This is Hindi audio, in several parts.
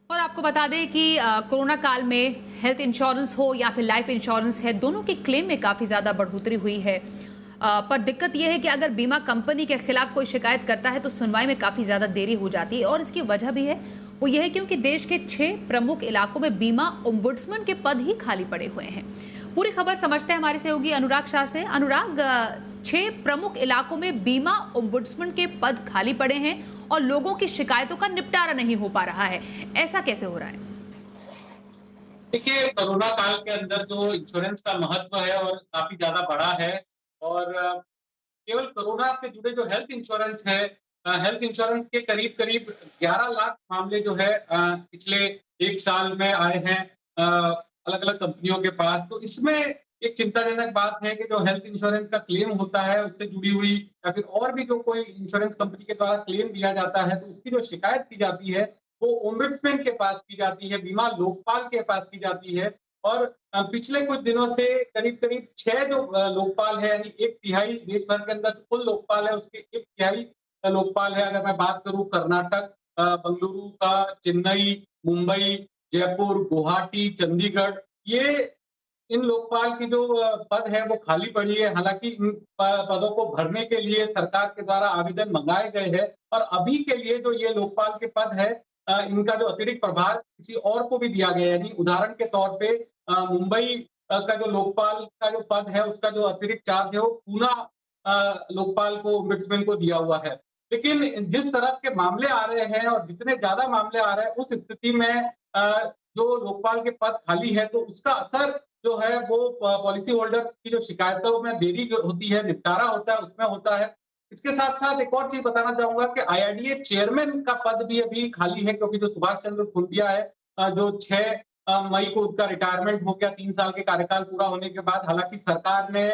और आपको बता दें कि कोरोना काल में हेल्थ इंश्योरेंस हो या फिर लाइफ इंश्योरेंस है, दोनों के क्लेम में काफ़ी ज़्यादा बढ़ोतरी हुई है। पर दिक्कत यह है कि अगर बीमा कंपनी के खिलाफ कोई शिकायत करता है तो सुनवाई में काफ़ी ज़्यादा देरी हो जाती है। और इसकी वजह भी है, वो यह है क्योंकि देश के 6 प्रमुख इलाकों में बीमा ओम्बुड्समैन के पद ही खाली पड़े हुए हैं। पूरी खबर समझते हैं हमारे सहयोगी अनुराग शाह से। अनुराग, 6 प्रमुख इलाकों में बीमा ओम्बुड्समैन के पद खाली पड़े हैं और लोगों की शिकायतों का निपटारा नहीं हो पा रहा है, ऐसा कैसे हो रहा है? देखिए, कोरोना काल के अंदर जो इंश्योरेंस का महत्व है और काफ़ी ज़्यादा बढ़ा है और केवल कोरोना से जुड़े जो हेल्थ इंश्योरेंस के करीब-करीब 11 लाख मामले जो है पिछले 1 साल में आए हैं अलग-अलग कंपनियों के पास। तो इसमें एक चिंताजनक बात है कि जो हेल्थ इंश्योरेंस का क्लेम होता है, उससे जुड़ी हुई या फिर और भी जो कोई इंश्योरेंस कंपनी के द्वारा क्लेम दिया जाता है, तो उसकी जो शिकायत की जाती है, वो ओम्बुड्समैन के पास की जाती है, बीमा लोकपाल के पास की जाती है। और पिछले कुछ दिनों से करीब-करीब 6 जो लोकपाल है, यानी 1/3 देश भर के अंदर कुल लोकपाल है, उसके 1/3 लोकपाल है। अगर मैं बात करूँ कर्नाटक, बंगलुरु का, चेन्नई, मुंबई, जयपुर, गुवाहाटी, चंडीगढ़, ये इन लोकपाल की जो पद है वो खाली पड़ी है। हालाँकि इन पदों को भरने के लिए सरकार के द्वारा आवेदन मंगाए गए हैं और अभी के लिए जो ये लोकपाल के पद है, इनका जो अतिरिक्त प्रभार किसी और को भी दिया गया है। यानी उदाहरण के तौर पे मुंबई का जो लोकपाल का जो पद है, उसका जो अतिरिक्त चार्ज है वो पूना लोकपाल को, ओम्बुड्समैन को दिया हुआ है। लेकिन जिस तरह के मामले आ रहे हैं और जितने ज़्यादा मामले आ रहे हैं, उस स्थिति में जो लोकपाल के पद खाली है, तो उसका असर जो है वो पॉलिसी होल्डर की जो शिकायतों में देरी होती है, निपटारा होता है, उसमें होता है। इसके साथ-साथ एक और चीज़ बताना चाहूँगा कि आईआरडीए चेयरमैन का पद भी अभी खाली है, क्योंकि जो सुभाष चंद्र खुंटिया है, जो 6 मई को उनका रिटायरमेंट हो गया 3 साल के कार्यकाल पूरा होने के बाद। हालाँकि सरकार ने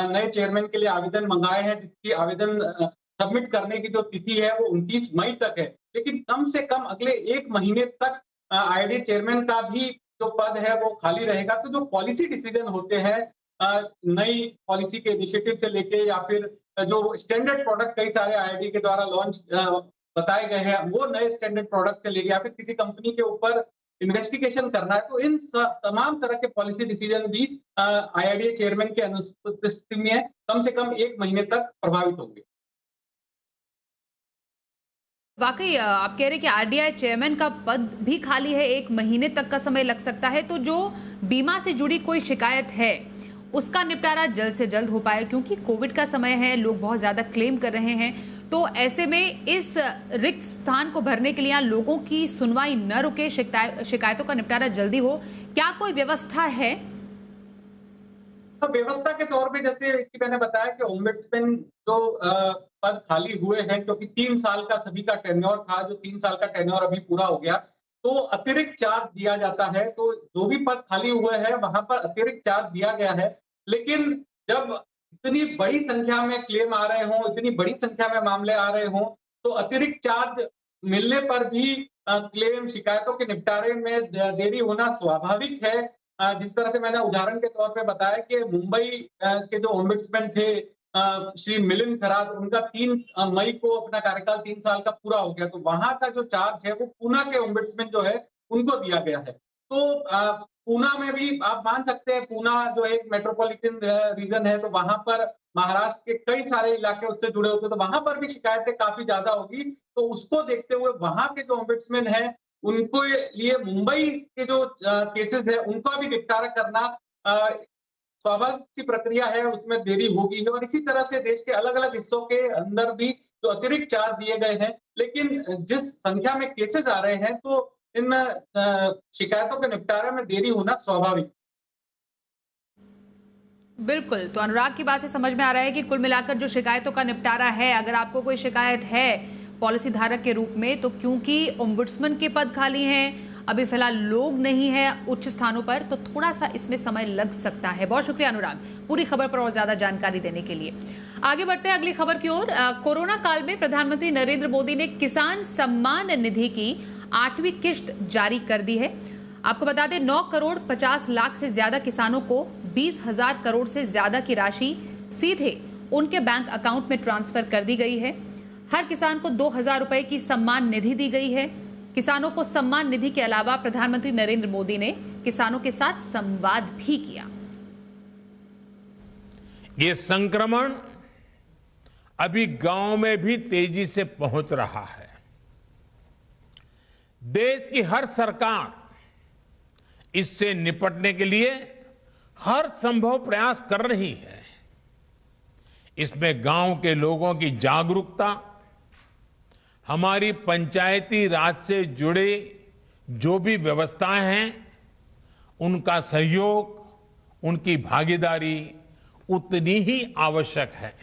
नए चेयरमैन के लिए आवेदन मंगाए हैं, जिसकी आवेदन सबमिट करने की जो तिथि है वो 29 मई तक है। लेकिन कम से कम अगले 1 महीने तक आईआरडीए चेयरमैन का भी जो पद है वो खाली रहेगा। तो जो पॉलिसी डिसीजन होते हैं, नई पॉलिसी के इनिशिएटिव से लेके या फिर जो स्टैंडर्ड प्रोडक्ट कई सारे आईआरडी के द्वारा लॉन्च बताए गए हैं, वो नए स्टैंडर्ड प्रोडक्ट से लेके या फिर किसी कंपनी के ऊपर इन्वेस्टिगेशन करना है, तो इन तमाम तरह के पॉलिसी डिसीजन भी आईआरडीए चेयरमैन की अनुपस्थिति में कम से कम 1 महीने तक प्रभावित होंगे। वाकई आप कह रहे हैं कि आरडीआई चेयरमैन का पद भी खाली है, 1 महीने तक का समय लग सकता है। तो जो बीमा से जुड़ी कोई शिकायत है, उसका निपटारा जल्द से जल्द हो पाए, क्योंकि कोविड का समय है, लोग बहुत ज्यादा क्लेम कर रहे हैं। तो ऐसे में इस रिक्त स्थान को भरने के लिए यहाँ लोगों की सुनवाई न रुके, शिकायतों का निपटारा जल्दी हो, क्या कोई व्यवस्था है? तो व्यवस्था के तौर पे जैसे कि मैंने बताया कि ओम्बुड्समैन जो पद खाली हुए हैं, क्योंकि 3 साल का सभी का टेन्योर था, जो 3 साल का टेन्योर अभी पूरा हो गया, तो अतिरिक्त चार्ज दिया जाता है। तो जो भी पद खाली हुए हैं, वहाँ पर अतिरिक्त चार्ज दिया गया है। लेकिन जब इतनी बड़ी संख्या में क्लेम आ रहे हों, इतनी बड़ी संख्या में मामले आ रहे हों, तो अतिरिक्त चार्ज मिलने पर भी क्लेम शिकायतों के निपटारे में देरी होना स्वाभाविक है। जिस तरह से मैंने उदाहरण के तौर पे बताया कि मुंबई के जो ओम्बुड्समैन थे, श्री मिलिंद खरात, उनका 3 मई को अपना कार्यकाल 3 साल का पूरा हो गया। तो वहाँ का जो चार्ज है वो पूना के ओम्बुड्समैन जो है उनको दिया गया है। तो पूना में भी आप मान सकते हैं, पूना जो एक मेट्रोपॉलिटन रीजन है, तो वहाँ पर महाराष्ट्र के कई सारे इलाके उससे जुड़े होते हैं, तो वहाँ पर भी शिकायतें काफ़ी ज़्यादा होगी। तो उसको देखते हुए वहाँ के जो ओम्बुड्समैन हैं, उनको लिए मुंबई के जो केसेस है उनका भी निपटारा करना स्वाभाविक सी प्रक्रिया है, उसमें देरी होगी है। और इसी तरह से देश के अलग-अलग हिस्सों के अंदर भी जो अतिरिक्त चार्ज दिए गए हैं, लेकिन जिस संख्या में केसेस आ रहे हैं, तो इन शिकायतों के निपटारे में देरी होना स्वाभाविक। बिल्कुल, तो अनुराग की बात से समझ में आ रहा है कि कुल मिलाकर जो शिकायतों का निपटारा है, अगर आपको कोई शिकायत है पॉलिसी धारक के रूप में, तो क्योंकि ओम्बुड्समैन के पद खाली हैं, अभी फिलहाल लोग नहीं है उच्च स्थानों पर, तो थोड़ा सा इसमें समय लग सकता है। बहुत शुक्रिया अनुराग, पूरी खबर पर और ज्यादा जानकारी देने के लिए। आगे बढ़ते हैं अगली खबर की ओर। कोरोना काल में प्रधानमंत्री नरेंद्र मोदी ने किसान सम्मान निधि की 8वीं किश्त जारी कर दी है। आपको बता दें, 9 करोड़ 50 लाख से ज्यादा किसानों को 20,000 करोड़ से ज्यादा की राशि सीधे उनके बैंक अकाउंट में ट्रांसफर कर दी गई है। हर किसान को 2,000 रुपए की सम्मान निधि दी गई है। किसानों को सम्मान निधि के अलावा प्रधानमंत्री नरेंद्र मोदी ने किसानों के साथ संवाद भी किया। ये संक्रमण अभी गांव में भी तेजी से पहुंच रहा है। देश की हर सरकार इससे निपटने के लिए हर संभव प्रयास कर रही है। इसमें गांव के लोगों की जागरूकता, हमारी पंचायती राज से जुड़े जो भी व्यवस्थाएं हैं, उनका सहयोग, उनकी भागीदारी उतनी ही आवश्यक है।